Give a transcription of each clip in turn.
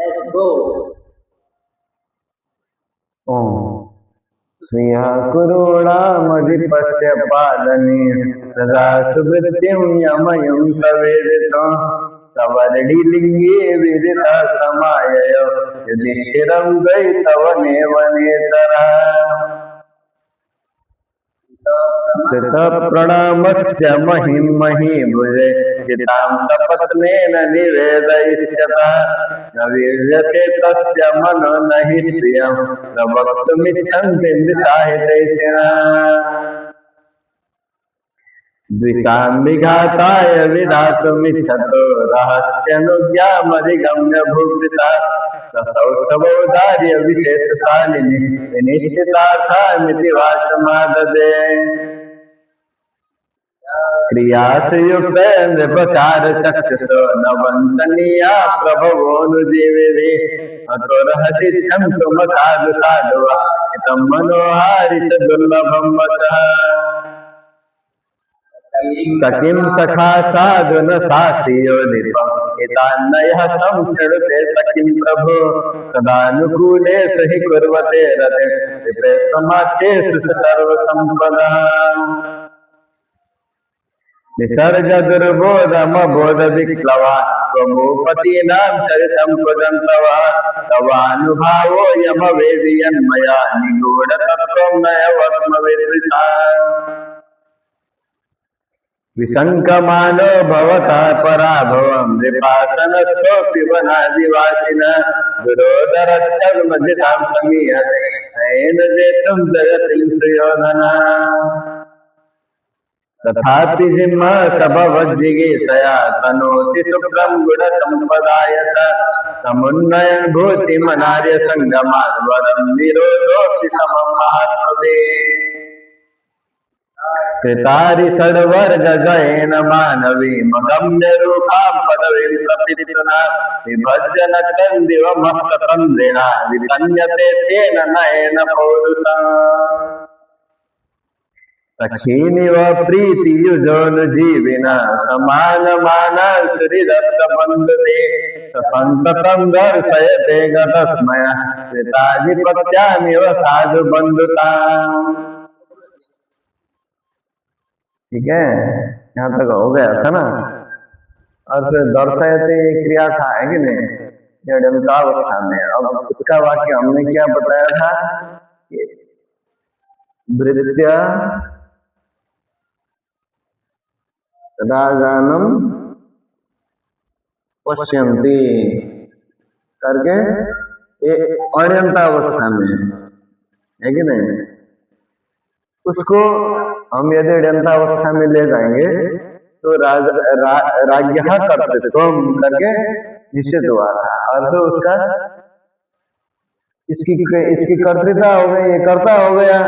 Let's go. Shriya कुरुणामधिपस्य पालने सदा सुवृत्तिं यमयं सवेदितं सवर्णिलिङ्गे विदिता समायय युधिष्ठिरं द्वैतवनेव नेतरः कृतप्रणामस्य महिमहीभुजे चितां सपत्नेन निवेदयिष्यतः न वीर्यते तस्य मनो न हि प्रियं प्रवक्तुमिच्छन्ति मृताहितैषिणः द्विषां विघाताय विधातुमिच्छतो रहस्यनुज्ञामधिगम्य भूभृता ससौष्ठवोदार्य विशेषशालिनी विनिश्चितार्थामिति वाचमाददे क्रियासु युक्त नृपचार चक्षुषो न वंदनीया प्रभवोनुजीविरे अतोरहति क्षन्तुमसाधु साधुवा इतं मनोहारित दुर्लभं वचः सखिं सखा साधु न साथियो निपम् एतान्नयः संशृणुते सखिं प्रभो सदानुकूले सहि कुर्वते रते विप्रे समाख्येषु सर्वसम्पदः निसर्ग दुर्बोधमबोध विप्लवा स्वभूपतीनां चरितं कुदन्तवा तवानुभावो यमवेदियन्मया निगूढतत्त्वं नयवत्मविदृशा विशङ्कमानो भवतः पराभवं नृपासनस्तोऽपि वनादिवासिनः दुरोदरच्छद्मजितां समीहते नयेन जेतुं जगति सुयोधनः तथापि जिह्मः सभवज्जिगीषया तनोति शुक्रं गुणसम्पदायत समुन्नयन् भूतिमनार्य सङ्गमात् वरं निरोधोऽपि समं महात्मवे कृतारि षड्वर्ग जयेन मानवी मगम्य रूपां पदवीं प्रपितुना विभज्य नक्तन्दिवमस्ततन्द्रिणा वितन्यते तेन नयेन पौरुषा सखीनिव प्रीतियुजोनुजीविना समानमानांसुहृदत्तबन्धुते ससन्ततं दर्शयते गतस्मया कृताधिपत्यामिव साधुबन्धुताम्। ठीक है, यहाँ तक हो गया था ना। और फिर दर्शयते क्रिया था, है कि नहीं, यडंतावस्था में। अब उसका वाक्य हमने क्या बताया था, वृत्त्य राजानम पश्यन्ति करके ये अण्यंतावस्था में है कि नहीं। उसको हम यदि अण्यंतावस्था में ले जाएंगे तो राज्य कर्तृत्व करके निश्चित हुआ था। और तो उसका इसकी कर्तृता हो गई, ये कर्ता हो गया,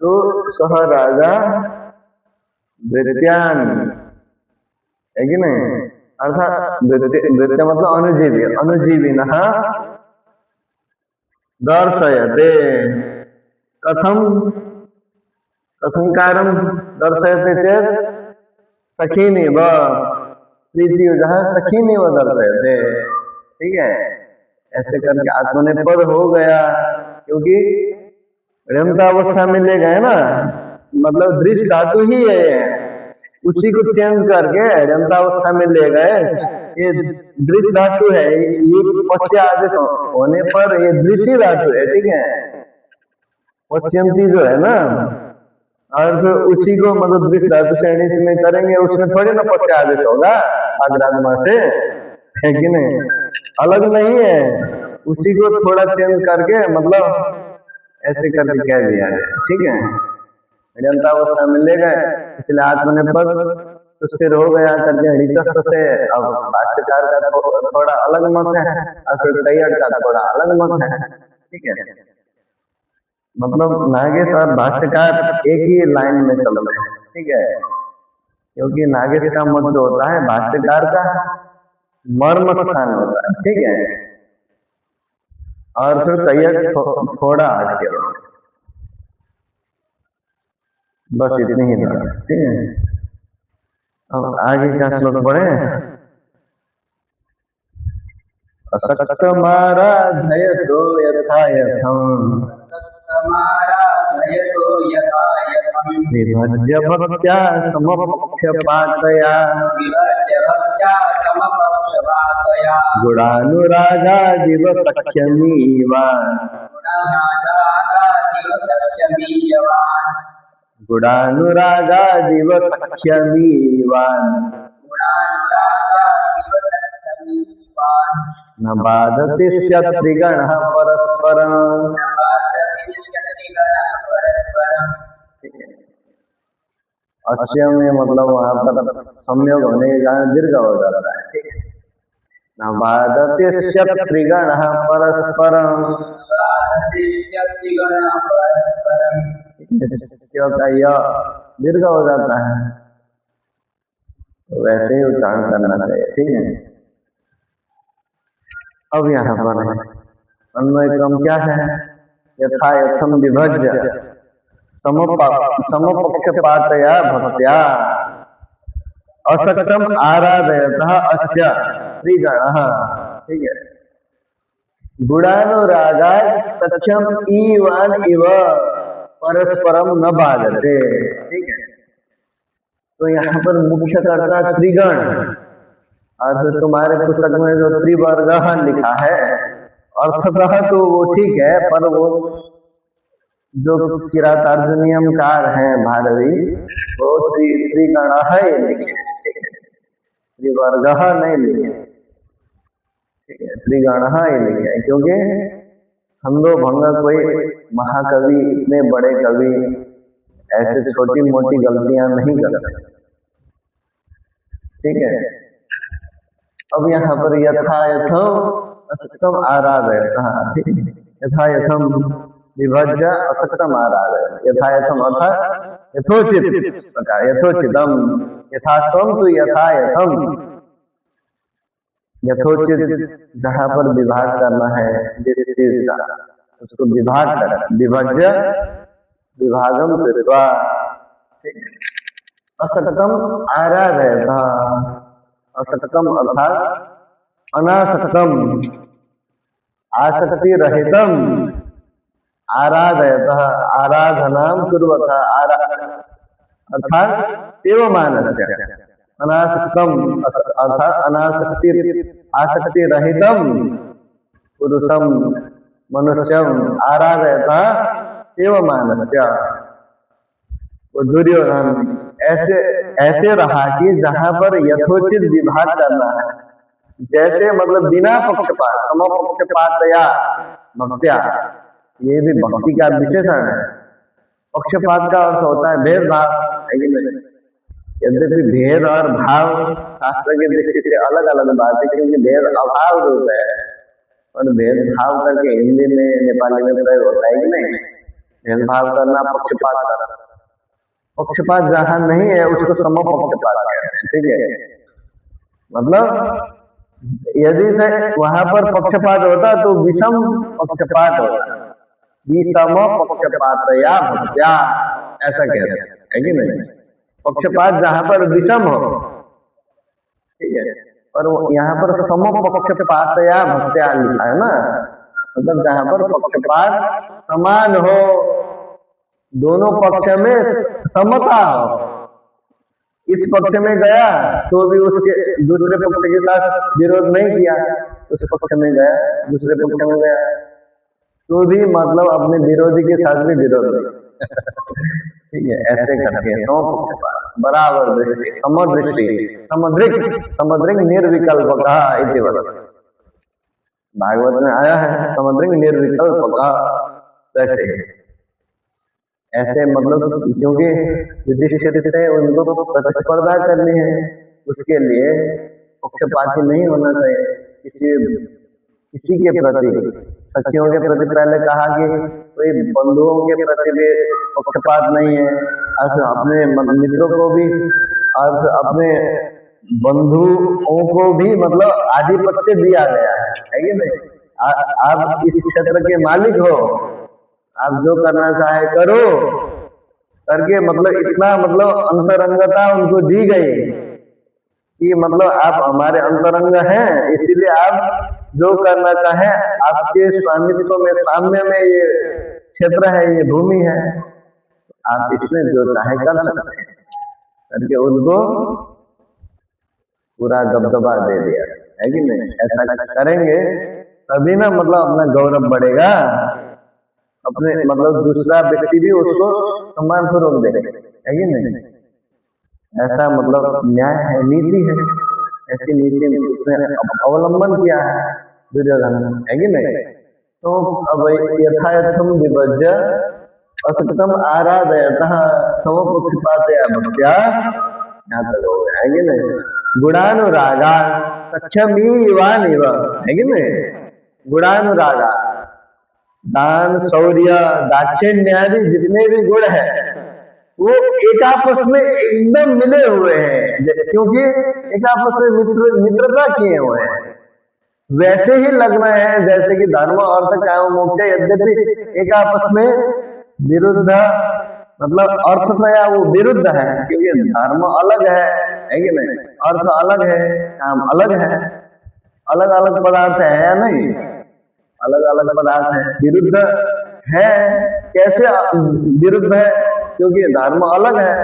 तो सह राजा वृत्त्यान, है कि नहीं। अर्थात वृत्त्य मतलब अनुजीवी, अनुजीविनः दर्शयते कथम कथंकारं दर्शयते चेत सखीनिव प्रीतियुजः सखीनिव दर्शयते। ठीक है, ऐसे करके आत्मनेपद हो गया, क्योंकि रमतावस्था में ले गए ना, मतलब दृश्य धातु ही है, उसी को चेंज करके रमतावस्था में ले गए। ये दृश्य धातु है, ये पश्य आदेश होने पर ये दृश्य धातु है। ठीक है, पश्यंती जो है ना, और फिर उसी को मतलब दृश्य धातु श्रेणी में करेंगे, उसमें थोड़ी ना पश्य आदेश होगा आग्रागमा से, है कि नहीं, अलग नहीं है। उसी को थोड़ा चेंज करके मतलब ऐसे करके कह दिया है। ठीक है, जनतावस्था में ले गए, इसलिए आत्मनेपद तो स्थिर हो गया करके हरितस्थ से। अब भाष्यकार का थोड़ा अलग मत है और फिर तैयार का थोड़ा अलग मत है। ठीक है, मतलब नागेश और भाष्यकार एक ही लाइन में चल रहे हैं। ठीक है, क्योंकि नागेश का मत जो होता है भाष्यकार का मर्म स्थान होता है। ठीक है, और फिर तैयार थोड़ा हट के, बस इतनी ही बात। ठीक है, अब आगे का श्लोक पढ़े। असक्त माराधयतो यथा यथम विभज्य भक्त्या समपक्षपातया गुणानुरागादिव सख्यमीवान् गुणानुरागादिव सख्यमीवान् न बाधते स्त्रिगणः परस्परम्। अक्षय में मतलब वहां पर संयोग होने के कारण दीर्घ हो जाता है। न बाधते स्त्रिगणः परस्परम्, दीर्घ हो जाता है, तो वैसे ही उच्चारण करना चाहिए। ठीक है। अब यहाँ पर अन्वय क्रम क्या है? यथा यथम विभज्य समपक्षपातया भक्त्या असक्तम आराधयतः अस्य त्रिगणः। ठीक है। गुणानुरागात् सख्यम ईवान इव परस्परम न बाधते। ठीक है। तो यहाँ पर मुख्य कर्ता त्रिगण, और तुम्हारे पुस्तक में जो त्रिवर्ग लिखा है अर्थतः तो वो ठीक है, पर वो जो किरातार्जुनीयमकार है भारवी, वो त्रिगण है लिखे, त्रिवर्ग नहीं लिखे। ठीक है। त्रिगण ही लिखे, क्योंकि छंदो भंग कोई महाकवि, इतने बड़े कवि ऐसे छोटी मोटी गलतियां नहीं करते। ठीक है। अब यहाँ पर यथा यथम असक्तम आराधयतः, यथा यथम विभज्य असक्तम आराधयतः, यथा यथम अर्थात यथोचित प्रकार, यथोचितम, यथास्तम तो यथा यथम, यथोचित जहाँ पर विभाग करना है उसको विभाग कर, विभज्य विभागम कृत्वा। असक्तम आराधयतः, असक्तम अर्थात अनासक्तम, आसक्ति रहितम, आराधयतः आराधनाम कुर्वतः, अर्थात देवमानस्य, अनासक्तम अर्थात आसक्ति रहितम पुरुषम मनुष्यम आराधयतः देवमानस्य। वो दुर्योधन ऐसे रहा कि जहां पर यथोचित विभाग करना है, जैसे मतलब बिना पक्षपात, समपक्षपातया भक्त्या, ये भी भक्ति का विशेषण है। पक्षपात का अर्थ होता है भेदभाव, यद्यपि भेद और भाव शास्त्र की दृष्टि से अलग अलग बात है, क्योंकि भेद अभाव रूप है, और भेदभाव करके हिंदी में नेपाली में प्रयोग होता है कि नहीं? भेदभाव करना पक्षपात करना, पक्षपात जहां नहीं है उसको समपक्षपात कहते हैं। ठीक है। मतलब यदि से वहां पर पक्षपात होता तो विषम पक्षपात होता, विषम पक्षपातया भक्त्या, ऐसा कहते हैं, है कि नहीं? पक्षपात जहां पर विषम हो, ठीक है, और यहाँ पर समपक्षपातया भक्त्या लिखा है ना, मतलब जहां पर पक्षपात समान हो, दोनों पक्ष में समता हो। इस पक्ष में गया तो भी उसके दूसरे पक्ष के साथ विरोध नहीं किया, उस पक्ष में गया, दूसरे पक्ष में गया तो भी मतलब अपने विरोधी के साथ भी विरोध नहीं। ठीक है। ऐसे करते हैं बराबर दृष्टि, समदृष्टि, समुद्रिक निर्विकल्प का भागवत में आया है, समुद्रिक निर्विकल्प का। वैसे ऐसे मतलब क्योंकि युधिष्ठिर से उनको प्रतिस्पर्धा करनी है, उसके लिए पक्षपाती नहीं होना चाहिए किसी के प्रति। सखियों के प्रति पहले कहा कि कोई बंधुओं के प्रति भी पक्षपात नहीं है, और अपने मित्रों को भी और अपने बंधुओं को भी मतलब आधिपत्य दिया गया है कि नहीं? आप इस क्षेत्र के मालिक हो, आप जो करना चाहे करो करके मतलब इतना मतलब अंतरंगता उनको दी गई कि मतलब आप हमारे अंतरंग हैं, इसीलिए आप जो करना चाहे आपके स्वामित्व में, साम्य में ये क्षेत्र है, ये भूमि है, आप इसमें जो चाहे कर सकते हैं करके उनको पूरा दबदबा दे दिया है कि नहीं। ऐसा करेंगे तभी ना मतलब अपना गौरव बढ़ेगा, अपने मतलब दूसरा व्यक्ति भी उसको सम्मान पूर्वक देगा, है कि नहीं। ऐसा मतलब न्याय है, नीति है, ऐसी नीति उसने अवलंबन किया है दुर्योधन, है कि नहीं। तो अब यथायथम विभज्य असतम आराधयतः समपक्षपातया भक्त्या, यहाँ तक हो गया, है कि नहीं। गुणानुरागा सक्षमीवानिव, है कि नहीं। गुणानुरागा, दान, शौर्य, दाक्षिण्यादि जितने भी गुण है वो एक आपस में एकदम मिले हुए हैं, क्योंकि एक आपस में मित्रता किए हुए हैं। वैसे ही लगना है जैसे कि धर्म अर्थ काम मोक्ष यद्यपि एक आपस में विरुद्ध, मतलब अर्थ से या वो विरुद्ध है, क्योंकि धर्म अलग है कि नहीं, अर्थ अलग है, काम अलग है, अलग अलग पदार्थ है या नहीं, अलग अलग पदार्थ है, विरुद्ध है। कैसे विरुद्ध है, क्योंकि धर्म अलग है,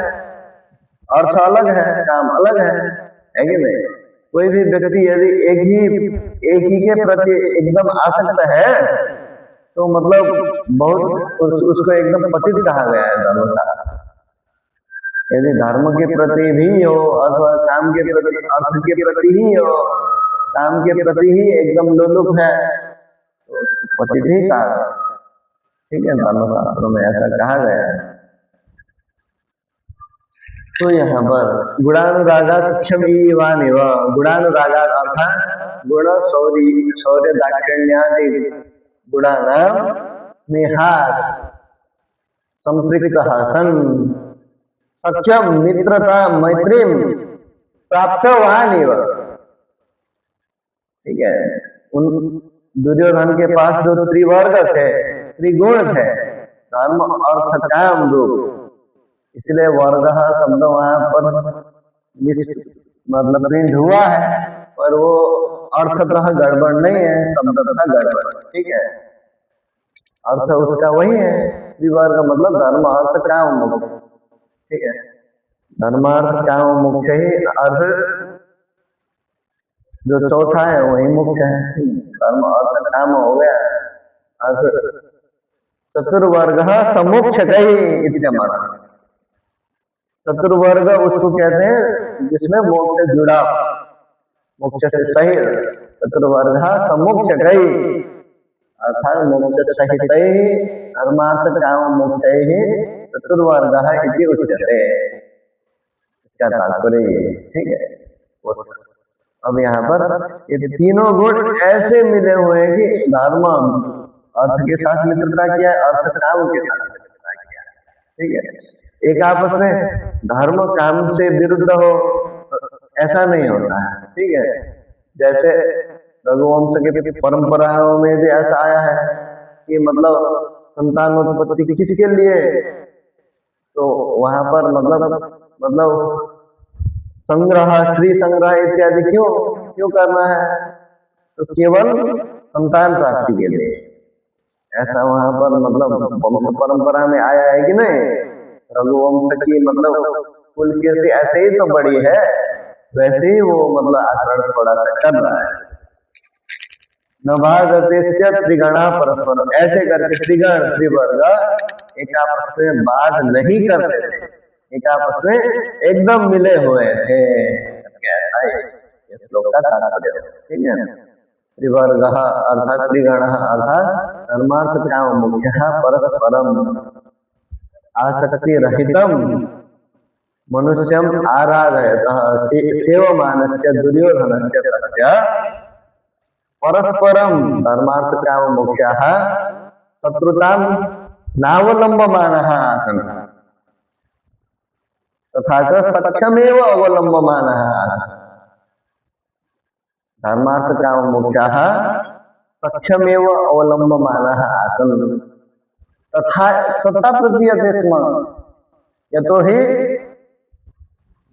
अर्थ अलग है, काम अलग है कि नहीं। कोई भी व्यक्ति यदि एक ही के प्रति एकदम आसक्त है तो मतलब बहुत उसको एकदम पतित कहा गया है धर्म का। यदि धर्म के प्रति भी हो अथवा काम के प्रति, अर्थ के प्रति ही हो, काम के प्रति ही एकदम लोलुप है तो उसको पतित ही कहा, ठीक है, धर्मशास्त्रों में ऐसा कहा गया है। तो यहाँ पर गुणानुरागा सक्षम इवानिव, गुणानुरागा अर्थात गुण शौर्य दाक्षिण्यादि गुणानां निहार संपृक्त सन सक्षम मित्रता मैत्री प्राप्तवानिव, ठीक है। उन दुर्योधन के पास जो त्रिवर्ग थे, त्रिगुण थे, धर्म अर्थ काम रूप, इसलिए वर्ग शब्द वहां पर मतलब प्रिंट हुआ है, पर वो अर्थतः गड़बड़ नहीं है, शब्दतः गड़बड़, ठीक है। अर्थ उसका वही है, त्रिवर्ग मतलब धर्म अर्थ काम मोक्ष, ठीक है। धर्म अर्थ काम मोक्ष ही अर्थ जो चौथा है वही मोक्ष है, धर्म अर्थ काम हो गया, अर्थ चतुर्वर्ग समुक्ष कही इत्यमाना। चतुर्वर्ग उसको कहते हैं जिसमें मोक्ष से जुड़ा, मोक्ष से सहित, चतुर्वर्ग समुक्ष कही अर्थात मोक्ष सहित ही धर्मार्थ काम मोक्ष ही चतुर्वर्ग इति उच्यते, इसका तात्पर्य, ठीक है। अब यहाँ पर ये तीनों गुण ऐसे मिले हुए हैं कि धर्म अर्थ के साथ मित्रता किया है, अर्थ काम के साथ मित्रता किया है, ठीक है। एक आपस में धर्म काम से विरुद्ध हो ऐसा नहीं होता है, ठीक है। जैसे रघुवंश के परंपराओं में भी ऐसा आया है कि मतलब संतानोत्पत्ति किसके लिए, तो वहां पर मतलब संग्रह, स्त्री संग्रह इत्यादि क्यों करना है, तो केवल संतान प्राप्ति के लिए, ऐसा वहां पर मतलब परंपरा में आया है कि नहीं। रघुवंश की मतलब कुल कीर्ति ऐसे ही तो बड़ी है, वैसे ही वो मतलब आचरण थोड़ा सा कर रहा है। नभागते त्रिगणा परस्पर, ऐसे करके त्रिगण त्रिवर्ग एक आपस में बात नहीं करते थे, एक आपस में एकदम मिले हुए थे, ऐसा है इस श्लोक का तात्पर्य, ठीक है। त्रिवर्ग अर्थात त्रिगण अर्थात धर्मार्थ काम मुख्य परस्परम आसक्ति रहितम मनुष्यम आराधयतः सेवमानस्य दुर्योधनस्य तस्य परस्परम धर्मार्थ काम मुख्यः शत्रुतां नावलंबमानः आसन् तथा च सक्षमेव अवलंबमानः आसन्। धर्मार्थ काम मुख्यः सक्षमेव अवलंबमानः आसन् तथा प्रतीयते स्म यतो हि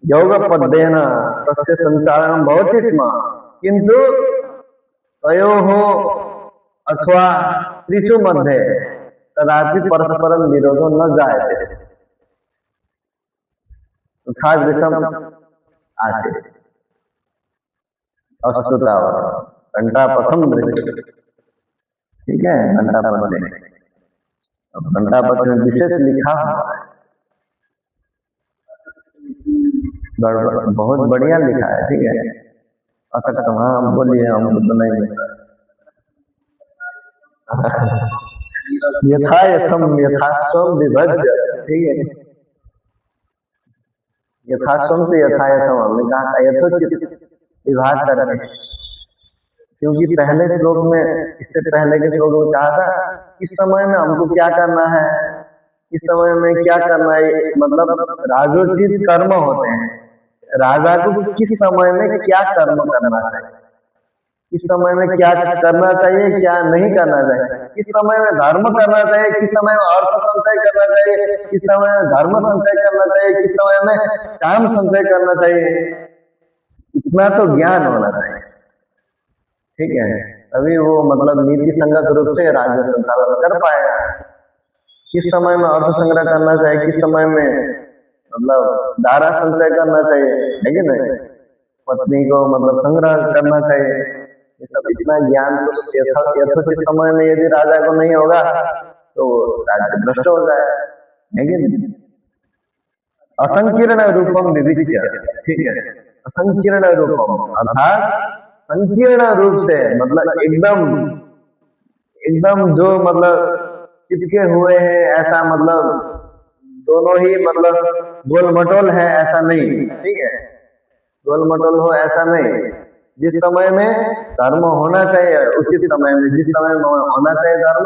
योगपद्येन तस्य संचारणं भवति स्म, किंतु तयोः अथवा त्रिषु मध्ये कदापि परस्परम विरोधो न जायते तथा विषम आते अस्तुता घंटा प्रथम दृष्टि। ठीक है, घंटा पद में, अब घंटा पद में विशेष लिखा हुआ है, बहुत बढ़िया लिखा है। ठीक है, असक्त, हाँ बोलिए, हमको तो नहीं मिलता। यथा यथम यथा स्वम विभज्य। ठीक है, यथा स्वम से यथा यथम हमने कहा था यथोचित विभाग करके, क्योंकि पहले श्लोक में, इससे पहले के श्लोक में कहा था इस समय में हमको क्या करना है, इस समय में क्या करना है, मतलब राजोचित कर्म होते हैं। राजा को किस समय में क्या कर्म करना चाहिए, किस समय में क्या करना चाहिए, क्या नहीं करना चाहिए, किस समय में धर्म करना चाहिए, किस समय में अर्थ संचय करना चाहिए, किस समय में धर्म संचय करना चाहिए, किस समय में काम संचय करना चाहिए, इतना तो ज्ञान होना चाहिए। ठीक है, तभी वो मतलब नीति संगत रूप से राज्य संचालन कर पाएगा। किस समय में अर्थ संग्रह करना चाहिए, किस समय में मतलब धारा संचय करना चाहिए, है कि नहीं, पत्नी को मतलब संग्रह करना चाहिए, ये सब इतना ज्ञान तो यथोचित समय में यदि राजा को नहीं होगा तो राज्य भ्रष्ट हो जाए, है कि नहीं। असंकीर्ण रूपम विविच्य। ठीक है, असंकीर्ण रूपम अर्थात संकीर्ण रूप से, मतलब एकदम एकदम जो मतलब चिपके हुए हैं ऐसा, मतलब दोनों ही मतलब गोल मटोल है ऐसा नहीं। ठीक है, गोल मटोल हो ऐसा नहीं, जिस समय में धर्म होना चाहिए उचित समय में, जिस समय में होना चाहिए धर्म